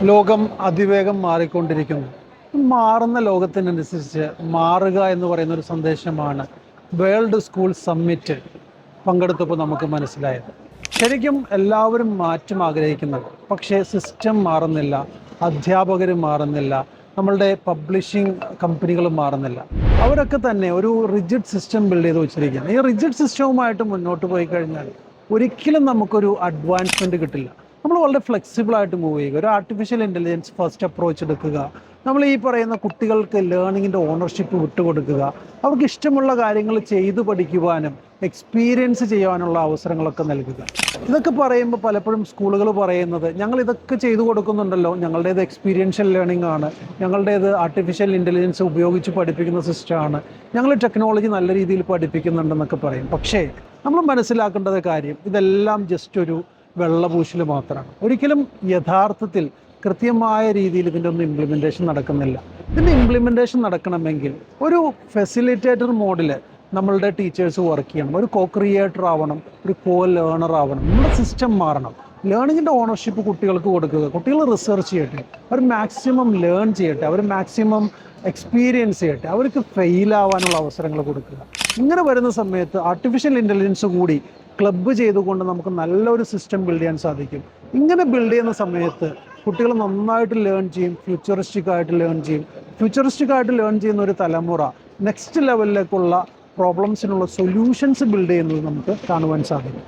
ലോകം അതിവേഗം മാറിക്കൊണ്ടിരിക്കുന്നു. മാറുന്ന ലോകത്തിനനുസരിച്ച് മാറുക എന്ന് പറയുന്ന ഒരു സന്ദേശമാണ് വേൾഡ് സ്കൂൾ സമ്മിറ്റ് പങ്കെടുത്തപ്പോൾ നമുക്ക് മനസ്സിലായത്. ശരിക്കും എല്ലാവരും മാറ്റം ആഗ്രഹിക്കുന്നുണ്ട്, പക്ഷേ സിസ്റ്റം മാറുന്നില്ല, അധ്യാപകർ മാറുന്നില്ല, നമ്മളുടെ പബ്ലിഷിംഗ് കമ്പനികൾ മാറുന്നില്ല. അവരൊക്കെ തന്നെ ഒരു റിജിഡ് സിസ്റ്റം ബിൽഡ് ചെയ്ത് വെച്ചിരിക്കുകയാണ്. ഈ റിജിഡ് സിസ്റ്റവുമായിട്ട് മുന്നോട്ട് പോയി കഴിഞ്ഞാൽ ഒരിക്കലും നമുക്കൊരു അഡ്വാൻസ്മെൻറ്റ് കിട്ടില്ല. നമ്മൾ വളരെ ഫ്ലെക്സിബിളായിട്ട് മൂവ് ചെയ്യുക, ഒരു ആർട്ടിഫിഷ്യൽ ഇൻ്റലിജൻസ് ഫസ്റ്റ് അപ്രോച്ച് എടുക്കുക, നമ്മൾ ഈ പറയുന്ന കുട്ടികൾക്ക് ലേണിങ്ങിൻ്റെ ഓണർഷിപ്പ് വിട്ടുകൊടുക്കുക, അവർക്ക് ഇഷ്ടമുള്ള കാര്യങ്ങൾ ചെയ്തു പഠിക്കുവാനും എക്സ്പീരിയൻസ് ചെയ്യാനുള്ള അവസരങ്ങളൊക്കെ നൽകുക. ഇതൊക്കെ പറയുമ്പോൾ പലപ്പോഴും സ്കൂളുകൾ പറയുന്നത്, ഞങ്ങൾ ഇതൊക്കെ ചെയ്തു കൊടുക്കുന്നുണ്ടല്ലോ, ഞങ്ങളുടേത് എക്സ്പീരിയൻഷ്യൽ ലേണിംഗ് ആണ്, ഞങ്ങളുടേത് ആർട്ടിഫിഷ്യൽ ഇൻ്റലിജൻസ് ഉപയോഗിച്ച് പഠിപ്പിക്കുന്ന സിസ്റ്റമാണ്, ഞങ്ങൾ ടെക്നോളജി നല്ല രീതിയിൽ പഠിപ്പിക്കുന്നുണ്ടെന്നൊക്കെ പറയും. പക്ഷേ നമ്മൾ മനസ്സിലാക്കേണ്ടത് കാര്യം, ഇതെല്ലാം ജസ്റ്റ് ഒരു വെള്ളപൂശൽ മാത്രമാണ്. ഒരിക്കലും യഥാർത്ഥത്തിൽ കൃത്യമായ രീതിയിൽ ഇതിൻ്റെ ഒന്നും ഇംപ്ലിമെൻറ്റേഷൻ നടക്കുന്നില്ല. ഇതിൻ്റെ ഇംപ്ലിമെൻറ്റേഷൻ നടക്കണമെങ്കിൽ ഒരു ഫെസിലിറ്റേറ്റർ മോഡിൽ നമ്മളുടെ ടീച്ചേഴ്സ് വർക്ക് ചെയ്യണം, ഒരു കോ ക്രിയേറ്റർ ആവണം, ഒരു കോ ലേണർ ആവണം. നമ്മുടെ സിസ്റ്റം മാറണം. ലേണിങ്ങിൻ്റെ ഓണർഷിപ്പ് കുട്ടികൾക്ക് കൊടുക്കുക, കുട്ടികൾ റിസർച്ച് ചെയ്യട്ടെ, അവർ മാക്സിമം ലേൺ ചെയ്യട്ടെ, അവർ മാക്സിമം എക്സ്പീരിയൻസ് ചെയ്യട്ടെ, അവർക്ക് ഫെയിലാവാനുള്ള അവസരങ്ങൾ കൊടുക്കുക. ഇങ്ങനെ വരുന്ന സമയത്ത് ആർട്ടിഫിഷ്യൽ ഇൻ്റലിജൻസ് കൂടി ക്ലബ്ബ് ചെയ്തുകൊണ്ട് നമുക്ക് നല്ലൊരു സിസ്റ്റം ബിൽഡ് ചെയ്യാൻ സാധിക്കും. ഇങ്ങനെ ബിൽഡ് ചെയ്യുന്ന സമയത്ത് കുട്ടികൾ നന്നായിട്ട് ലേൺ ചെയ്യും, ഫ്യൂച്ചറിസ്റ്റിക് ആയിട്ട് ലേൺ ചെയ്യും. ഫ്യൂച്ചറിസ്റ്റിക് ആയിട്ട് ലേൺ ചെയ്യുന്ന ഒരു തലമുറ നെക്സ്റ്റ് ലെവലിലേക്കുള്ള പ്രോബ്ലംസിനുള്ള സൊല്യൂഷൻസ് ബിൽഡ് ചെയ്യുന്നത് നമുക്ക് കാണുവാൻ സാധിക്കും.